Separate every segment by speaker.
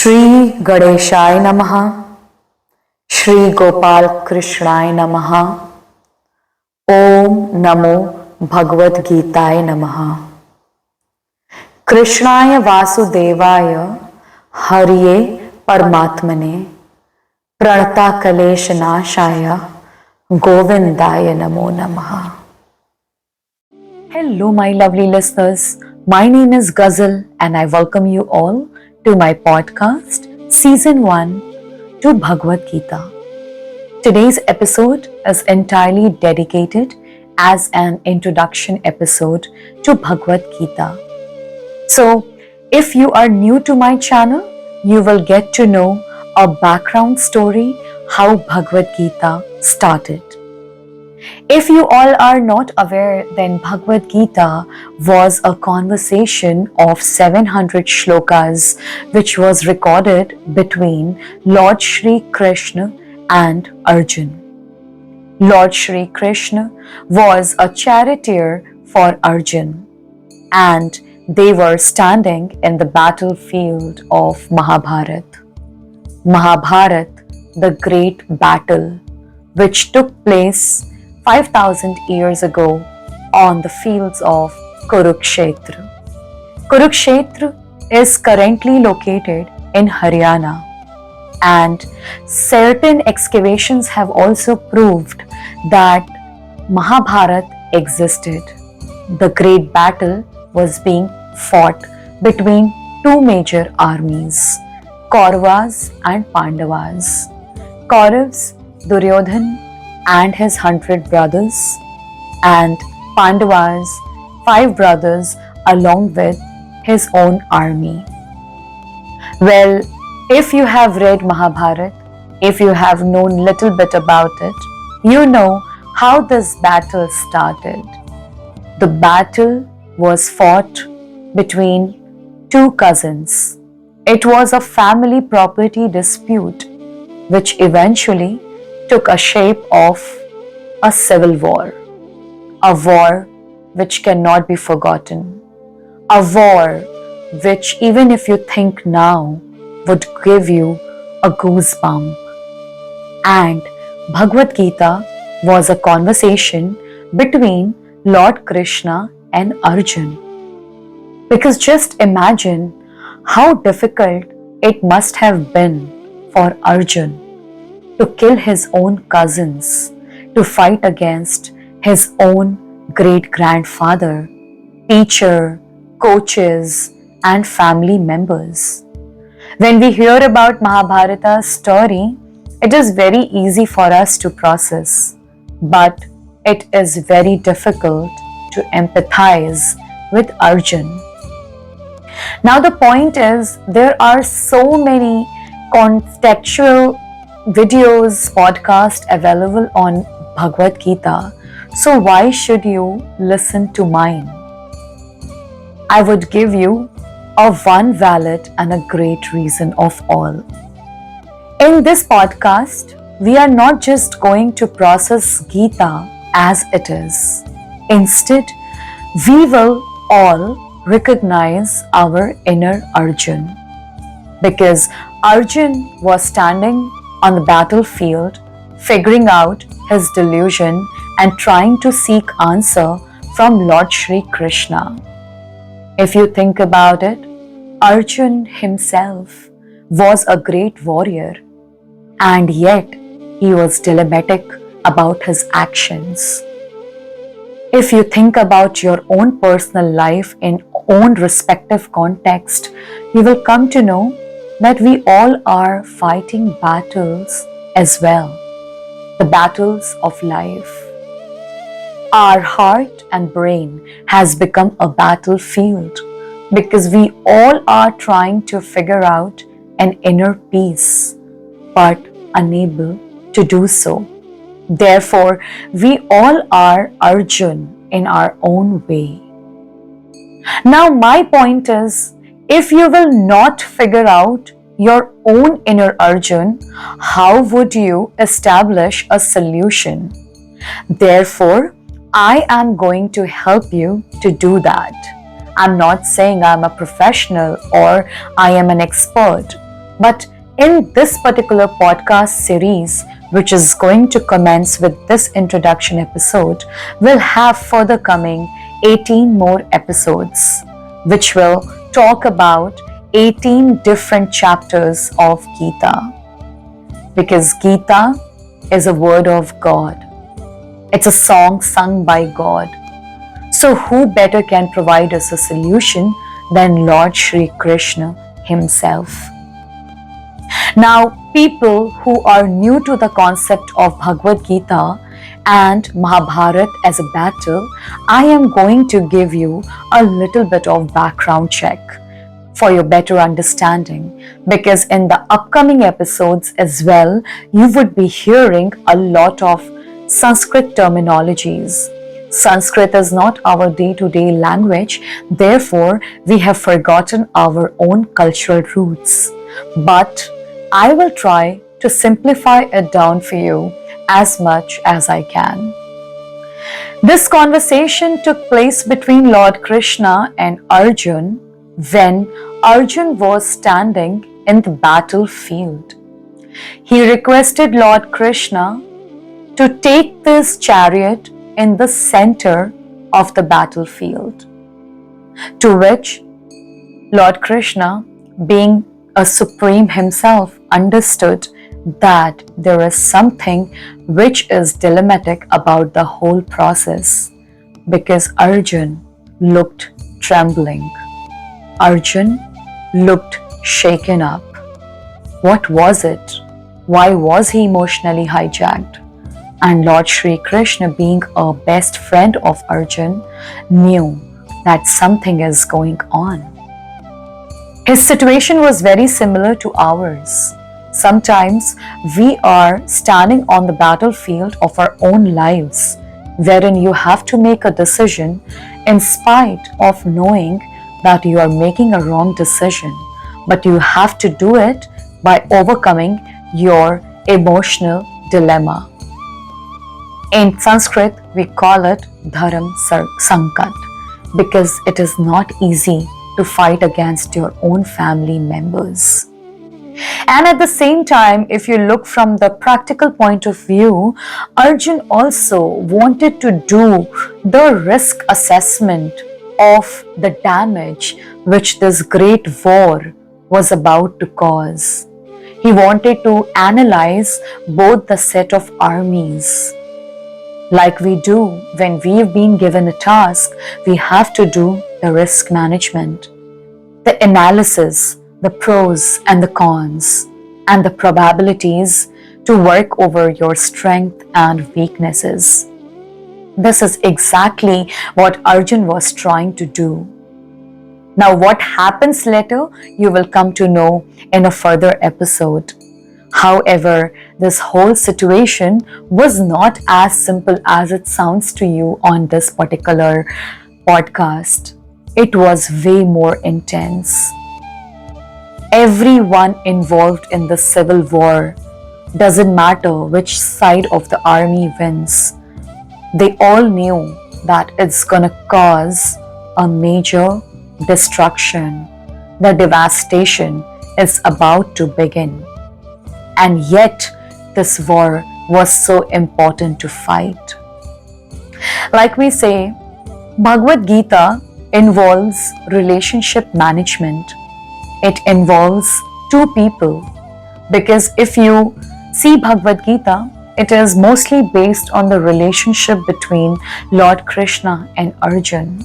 Speaker 1: Shri Ganeshaya Namaha, Shri Gopal Krishnaya Namaha, Om Namo Bhagavad Geetaya Namaha. Krishnaya Vasudevaya Hariye Paramatmane Pranata Kaleshanashaya Govindaya Namo Namaha. Hello my lovely listeners, my name is Ghazal and I welcome you all to my podcast Season 1 to Bhagavad Gita. Today's episode is entirely dedicated as an introduction episode to Bhagavad Gita. So, if you are new to my channel, you will get to know a background story how Bhagavad Gita started. If you all are not aware, then Bhagavad Gita was a conversation of 700 shlokas which was recorded between Lord Shri Krishna and Arjun. Lord Shri Krishna was a charioteer for Arjun and they were standing in the battlefield of Mahabharat. Mahabharat, the great battle which took place 5,000 years ago on the fields of Kurukshetra. Kurukshetra is currently located in Haryana, and certain excavations have also proved that Mahabharat existed. The great battle was being fought between two major armies, Kauravas and Pandavas. Kauravas, Duryodhan and his 100 brothers, and Pandavas, 5 brothers along with his own army. Well, if you have read Mahabharat, if you have known little bit about it, you know how this battle started. The battle was fought between two cousins. It was a family property dispute which eventually took a shape of a civil war, a war which cannot be forgotten, a war which even if you think now would give you a goosebump. And Bhagavad Gita was a conversation between Lord Krishna and Arjun. Because just imagine how difficult it must have been for Arjun to kill his own cousins, to fight against his own great-grandfather, teacher, coaches, and family members. When we hear about Mahabharata's story, it is very easy for us to process, but it is very difficult to empathize with Arjun. Now the point is, there are so many contextual videos, podcasts available on Bhagavad Gita. So why should you listen to mine? I would give you a one valid and a great reason of all. In this podcast, we are not just going to process Gita as it is. Instead, we will all recognize our inner Arjun. Because Arjun was standing on the battlefield, figuring out his delusion and trying to seek answer from Lord Shri Krishna. If you think about it, Arjun himself was a great warrior, and yet he was dilemmatic about his actions. If you think about your own personal life in own respective context, you will come to know that we all are fighting battles as well, the battles of life. Our heart and brain has become a battlefield because we all are trying to figure out an inner peace, but unable to do so. Therefore, we all are Arjun in our own way. Now, my point is, if you will not figure out your own inner Arjun, how would you establish a solution? Therefore, I am going to help you to do that. I'm not saying I'm a professional or I am an expert, But in this particular podcast series, which is going to commence with this introduction episode, we'll have further coming 18 more episodes, which will talk about 18 different chapters of Gita. Because Gita is a word of God. It's a song sung by God. So who better can provide us a solution than Lord Shri Krishna himself? Now, people who are new to the concept of Bhagavad Gita and Mahabharat as a battle, I am going to give you a little bit of background check for your better understanding, because in the upcoming episodes as well, you would be hearing a lot of Sanskrit terminologies. Sanskrit is not our day-to-day language, therefore we have forgotten our own cultural roots. But I will try to simplify it down for you as much as I can. This conversation took place between Lord Krishna and Arjun when Arjun was standing in the battlefield. He requested Lord Krishna to take this chariot in the center of the battlefield, to which Lord Krishna, being a supreme himself, understood that there is something which is dilemmatic about the whole process, because Arjun looked trembling. Arjun looked shaken up. What was it? Why was he emotionally hijacked? And Lord Shri Krishna, being a best friend of Arjun, knew that something is going on. His situation was very similar to ours. Sometimes we are standing on the battlefield of our own lives, wherein you have to make a decision in spite of knowing that you are making a wrong decision, but you have to do it by overcoming your emotional dilemma. In Sanskrit, we call it Dharam Sankat, because it is not easy to fight against your own family members. And at the same time, if you look from the practical point of view, Arjun also wanted to do the risk assessment of the damage which this great war was about to cause. He wanted to analyze both the set of armies. Like we do when we've been given a task, we have to do the risk management, the analysis, the pros and the cons, and the probabilities to work over your strength and weaknesses. This is exactly what Arjun was trying to do. Now, what happens later, you will come to know in a further episode. However, this whole situation was not as simple as it sounds to you on this particular podcast. It was way more intense. Everyone involved in the civil war, doesn't matter which side of the army wins, they all knew that it's gonna cause a major destruction. The devastation is about to begin. And yet, this war was so important to fight. Like we say, Bhagavad Gita involves relationship management. It involves two people, because if you see Bhagavad Gita, it is mostly based on the relationship between Lord Krishna and Arjun.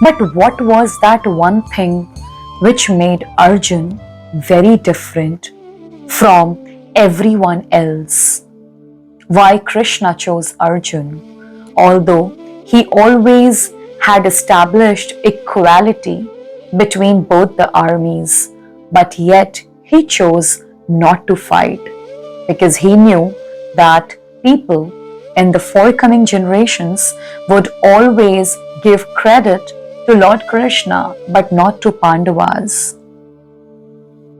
Speaker 1: But what was that one thing which made Arjun very different from everyone else? Why Krishna chose Arjun, although he always had established equality between both the armies, but yet he chose not to fight, because he knew that people in the forthcoming generations would always give credit to Lord Krishna but not to Pandavas.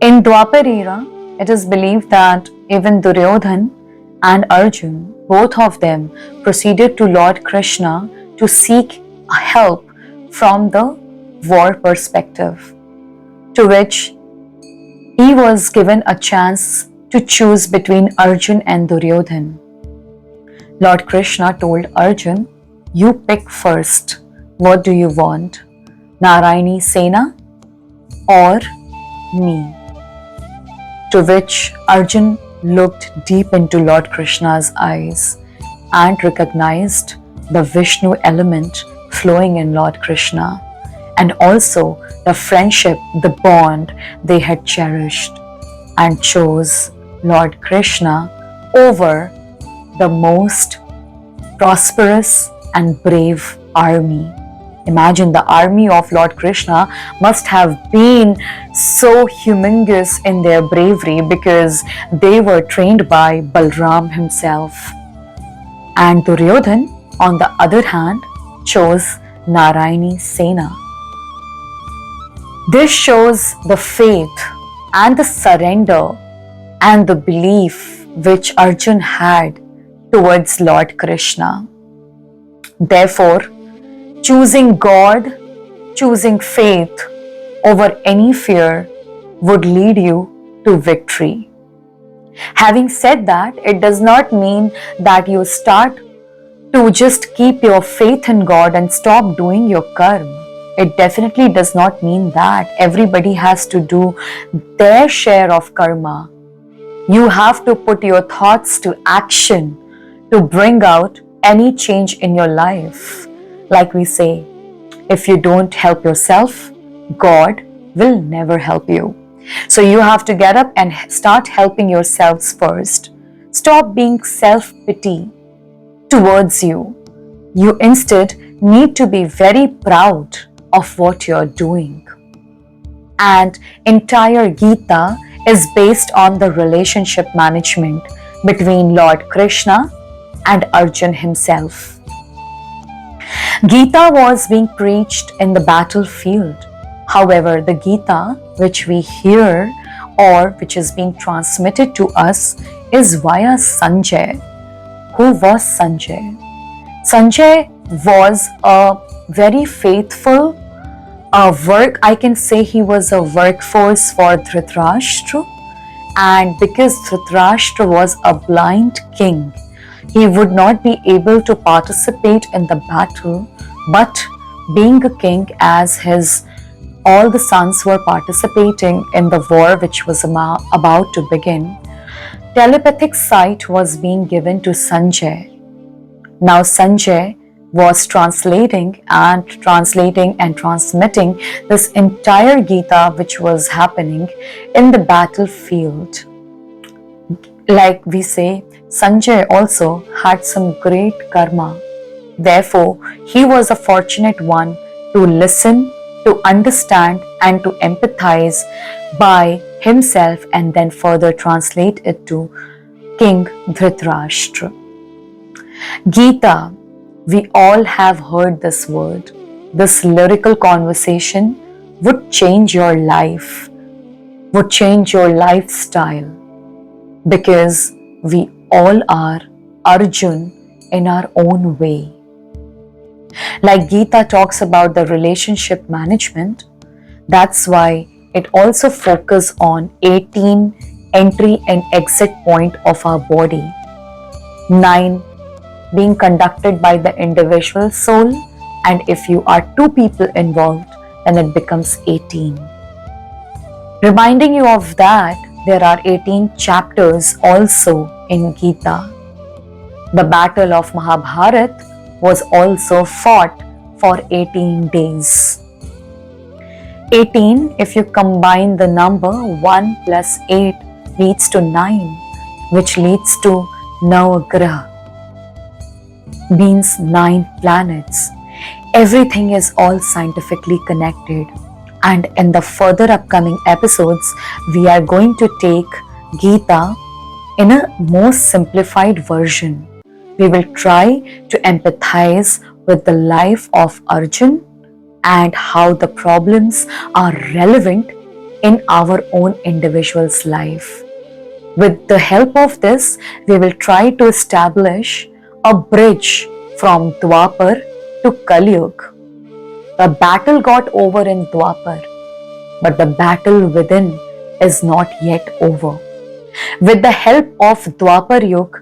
Speaker 1: In Dwapar era, it is believed that even Duryodhan and Arjun, both of them proceeded to Lord Krishna to seek help from the war perspective, to which He was given a chance to choose between Arjun and Duryodhan. Lord Krishna told Arjun, "You pick first. What do you want? Narayani Sena or me?" To which Arjun looked deep into Lord Krishna's eyes and recognized the Vishnu element flowing in Lord Krishna, and also the friendship, the bond they had cherished, and chose Lord Krishna over the most prosperous and brave army. Imagine, the army of Lord Krishna must have been so humongous in their bravery because they were trained by Balram himself. And Duryodhan, on the other hand, chose Narayani Sena. This shows the faith and the surrender and the belief which Arjun had towards Lord Krishna. Therefore, choosing God, choosing faith over any fear would lead you to victory. Having said that, it does not mean that you start to just keep your faith in God and stop doing your karma. It definitely does not mean that. Everybody has to do their share of karma. You have to put your thoughts to action to bring out any change in your life. Like we say, if you don't help yourself, God will never help you. So you have to get up and start helping yourselves first. Stop being self-pity towards you. You instead need to be very proud of what you're doing. And entire Gita is based on the relationship management between Lord Krishna and Arjun himself. Gita was being preached in the battlefield. However, the Gita which we hear or which is being transmitted to us is via Sanjay. Who was Sanjay? Sanjay was a very faithful I can say he was a workforce for Dhritarashtra, and because Dhritarashtra was a blind king, he would not be able to participate in the battle, but being a king, as all the sons were participating in the war which was about to begin, telepathic sight was being given to Sanjay. Now Sanjay was translating and transmitting this entire Gita which was happening in the battlefield. Like we say, Sanjay also had some great karma. Therefore, he was a fortunate one to listen, to understand and to empathize by himself and then further translate it to King Dhritarashtra. Gita, we all have heard this word. This lyrical conversation would change your life, would change your lifestyle, because we all are Arjun in our own way. Like Gita talks about the relationship management, that's why it also focuses on 18 entry and exit point of our body, 9 being conducted by the individual soul, and if you are 2 people involved, then it becomes 18. Reminding you of that, there are 18 chapters also in Gita. The battle of Mahabharat was also fought for 18 days. 18, if you combine the number 1 plus 8 leads to 9, which leads to Navagraha, means 9 planets. Everything is all scientifically connected. And in the further upcoming episodes, we are going to take Gita in a more simplified version. We will try to empathize with the life of Arjun and how the problems are relevant in our own individual's life. With the help of this, we will try to establish a bridge from Dwapar to Kalyuga. The battle got over in Dwapar, but the battle within is not yet over. With the help of Dwapar Yuga,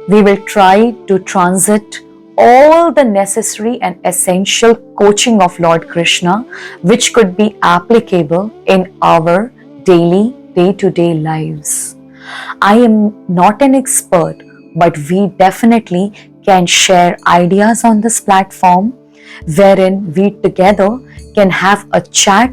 Speaker 1: we will try to transit all the necessary and essential coaching of Lord Krishna, which could be applicable in our daily, day-to-day lives. I am not an expert, but we definitely can share ideas on this platform wherein we together can have a chat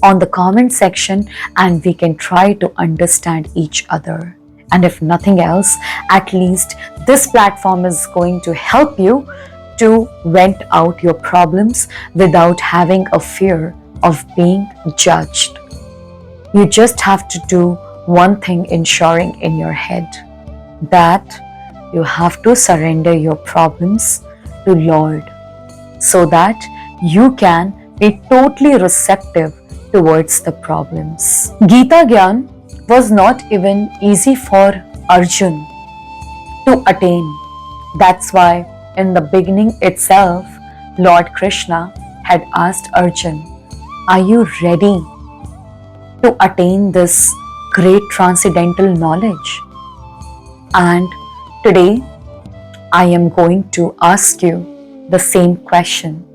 Speaker 1: on the comment section and we can try to understand each other. And if nothing else, at least this platform is going to help you to vent out your problems without having a fear of being judged. You just have to do one thing, ensuring in your head that you have to surrender your problems to Lord so that you can be totally receptive towards the problems. Gita Gyan was not even easy for Arjun to attain. That's why in the beginning itself, Lord Krishna had asked Arjun, are you ready to attain this great transcendental knowledge? And today, I am going to ask you the same question.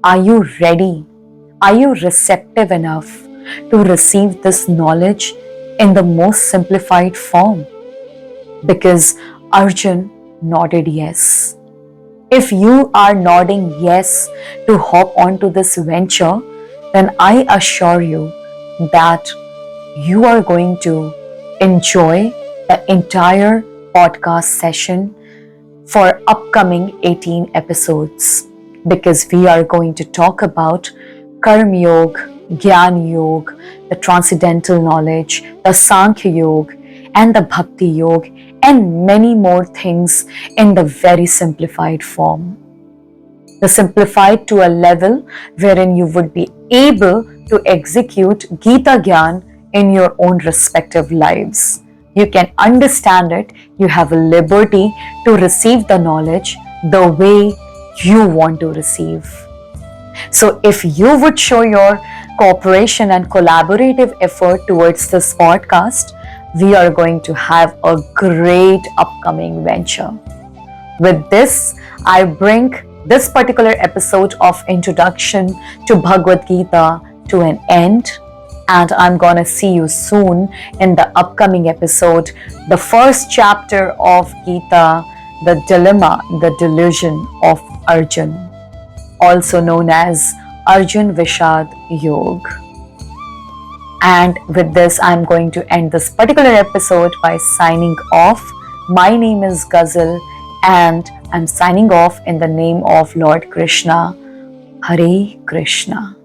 Speaker 1: Are you ready? Are you receptive enough to receive this knowledge in the most simplified form? Because Arjun nodded yes. If you are nodding yes to hop onto this venture, then I assure you that you are going to enjoy the entire podcast session for upcoming 18 episodes, because we are going to talk about Karma Yoga, Gyan Yoga, the transcendental knowledge, the Sankhya Yoga, and the Bhakti Yoga, and many more things in the very simplified form. The simplified to a level wherein you would be able to execute Gita Gyan in your own respective lives. You can understand it, you have a liberty to receive the knowledge the way you want to receive. So if you would show your cooperation and collaborative effort towards this podcast, we are going to have a great upcoming venture. With this, I bring this particular episode of Introduction to Bhagavad Gita to an end, and I'm gonna see you soon in the upcoming episode, the first chapter of Gita, the dilemma, the delusion of Arjun, also known as Arjun Vishad Yoga. And with this, I'm going to end this particular episode by signing off. My name is Ghazal, and I'm signing off in the name of Lord Krishna. Hare Krishna.